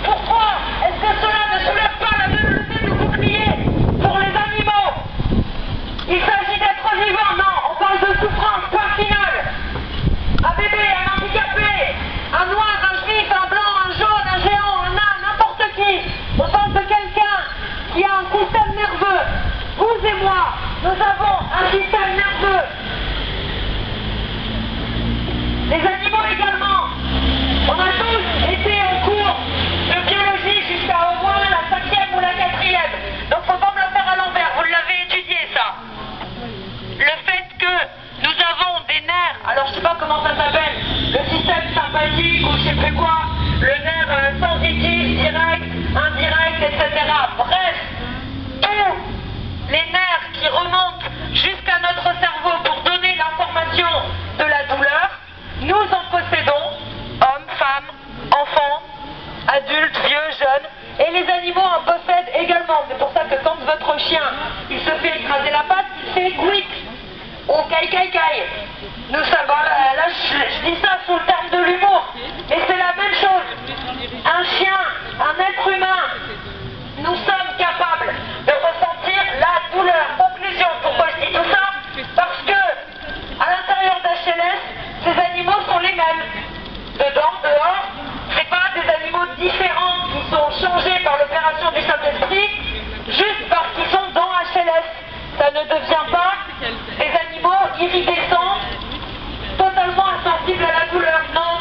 Pourquoi est-ce que cela ne soulève pas la même levée de bouclier pour les animaux? Il s'agit d'être vivant, non, on parle de souffrance, point final. Un bébé, un handicapé, un noir, un juif, un blanc, un jaune, un géant, un nain, n'importe qui. On parle de quelqu'un qui a un système nerveux. Vous et moi, nous avons un système nerveux. Les animaux également. On a tous été en cours de biologie jusqu'à au moins la 5e ou la 4e. Donc faut pas me le faire à l'envers, vous l'avez étudié ça. Le fait que nous avons des nerfs, alors je sais pas comment ça s'appelle, le système sympathique ou je sais plus quoi, le nerf sensitif, direct, indirect, etc. Bref, tous les nerfs qui remontent jusqu'à notre cerveau pour donner l'information de la douleur, nous en possédons, hommes, femmes, enfants, adultes, vieux, jeunes, et les animaux en possèdent également. C'est pour ça que quand votre chien il se fait écraser la patte, il fait quick ou caille caille caille. Nous sommes, là je dis ça sous le terme de l'humour, mais c'est la même chose. Un chien, un être humain, nous sommes capables de ressentir la douleur. Conclusion, pourquoi je dis tout ça? Parce que à l'intérieur d'HLS, ces animaux sont les mêmes. Dedans, dehors, c'est pas des animaux différents qui sont changés par l'opération du Saint-Esprit juste parce qu'ils sont dans HLS. Ça ne devient pas des animaux iridescents, totalement insensibles à la douleur. Non,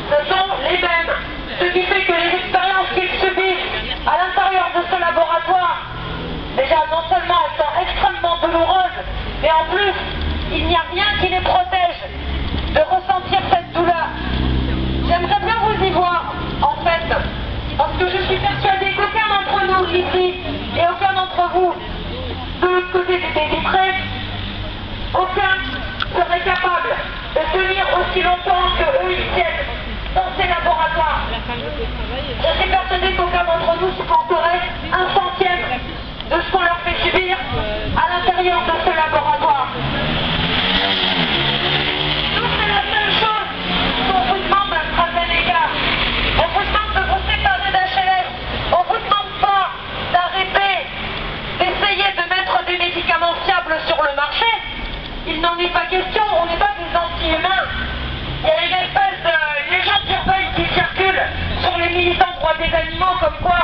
ce sont les mêmes. Ce qui fait que les expériences qu'ils subissent à l'intérieur de ce laboratoire, déjà non seulement elles sont extrêmement douloureuses, mais en plus, il n'y a rien qui les protège de ressentir cette douleur. J'aimerais bien vous y voir, en fait, parce que je suis persuadée qu'aucun d'entre nous ici, et aucun d'entre vous, de l'autre côté des vitrées, aucun serait capable de tenir aussi longtemps que eux ils tiennent dans ces laboratoires. Je suis persuadée qu'aucun d'entre nous supporterait un centième de ce qu'on leur fait subir à l'intérieur de ce laboratoire. Donc c'est la seule chose qu'on vous demande d'AstraZeneca. On vous demande de vous séparer d'HLS. On vous demande pas d'arrêter d'essayer de mettre des médicaments fiables sur le marché. Il n'en est pas question, on n'est pas des anti-humains. Il y a une espèce de légende urbaine qui circule sur les militants droits des animaux comme quoi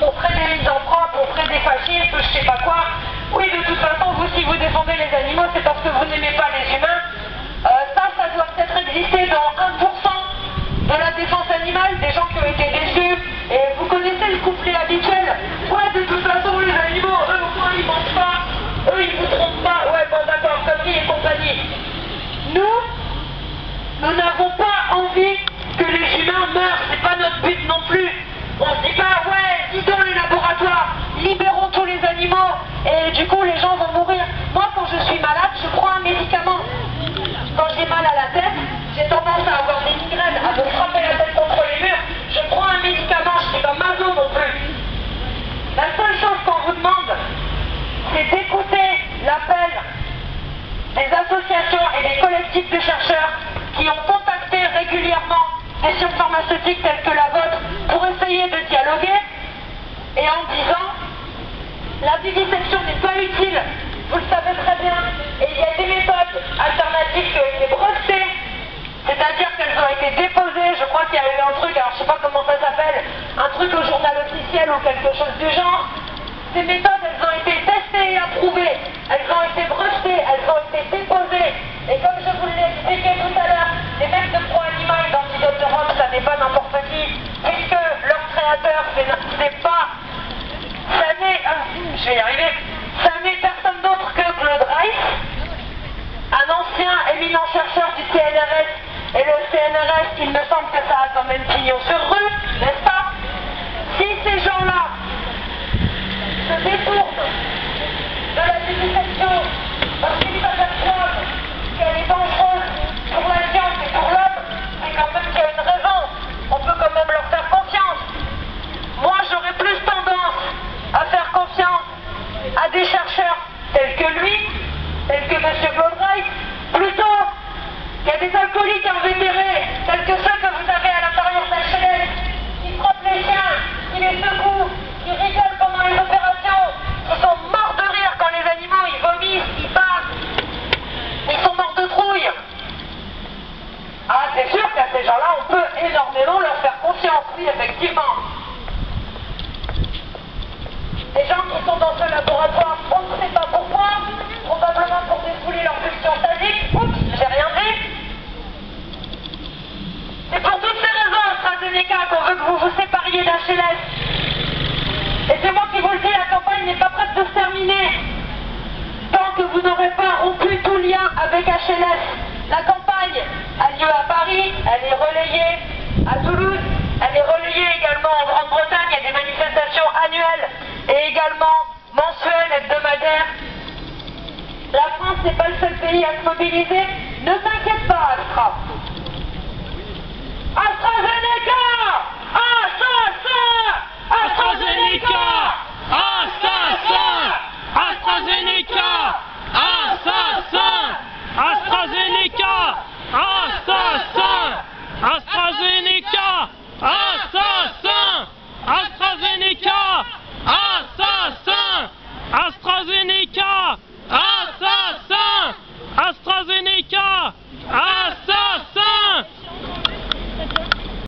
on ferait des misanthropes, on ferait des fascistes, je sais pas quoi. Oui, de toute façon, vous, si vous défendez les animaux, c'est parce que vous n'aimez pas les humains. Ça doit peut-être exister dans 1% de la défense animale, des gens qui ont été déçus. Et vous connaissez le couplet habituel. Ouais, de toute façon, les animaux, eux, au moins, ils mangent pas. Eux, ils vous trompent pas. Ouais, bon, d'accord, conneries et compagnie. Nous n'avons pas envie que les humains meurent. C'est pas notre but non plus. On se dit pas, ouais, vidons les laboratoires, libérons tous les animaux, et du coup, les gens vont mourir. Moi, quand je suis malade, je prends un médicament. Quand j'ai mal à la tête, j'ai tendance à avoir des migraines, à me frapper la tête contre les murs. Je prends un médicament, je suis pas maso non plus. La seule chose qu'on vous demande, c'est d'écouter l'appel des associations et des collectifs de chercheurs qui ont contacté régulièrement des firmes pharmaceutiques telles que la vôtre pour essayer de dialoguer, et en disant la vivisection n'est pas utile, vous le savez très bien, et il y a des méthodes alternatives qui ont été brevetées, c'est-à-dire qu'elles ont été déposées. Je crois qu'il y a eu un truc, alors je sais pas comment ça s'appelle, un truc au journal officiel ou quelque chose du genre. Ces méthodes, elles ont été testées et approuvées, elles ont été brevetées, elles ont été déposées, et comme je vous l'ai expliqué tout à l'heure, les mecs de Pro Animal d'Antidote Europe, ça n'est pas n'importe qui, puisque leur créateur, c'est pas, ça n'est, je vais y arriver, ça n'est personne d'autre que Claude Reiss, un ancien éminent chercheur du CNRS, et le CNRS, il me semble que ça a quand même pignon sur rue, n'est-ce pas? Si ces gens-là se détournent de la vivisection parce qu'ils s'aperçoivent qu'elle est dangereuse pour la science et pour l'homme, c'est quand même qu'il y a une raison. On peut quand même leur faire confiance. Moi, j'aurais plus tendance à faire confiance à des chercheurs tels que lui, tels que M. Claude Reiss, plutôt qu'à des alcooliques invétérés tels que ceux que vous avez à l'intérieur d'HLS oui, effectivement. Les gens qui sont dans ce laboratoire, on ne sait pas pourquoi, probablement pour défouler leur pulsion sadique. Oups, j'ai rien dit. C'est pour toutes ces raisons, AstraZeneca, qu'on veut que vous vous sépariez d'HLS. Et c'est moi qui vous le dis, la campagne n'est pas prête de se terminer. Tant que vous n'aurez pas rompu tout lien avec HLS. La campagne a lieu à Paris, elle est relayée à Toulouse, elle est relayée également en Grande-Bretagne, il y a des manifestations annuelles et également mensuelles, hebdomadaires. La France n'est pas le seul pays à se mobiliser. Ne t'inquiète pas, Astra. AstraZeneca!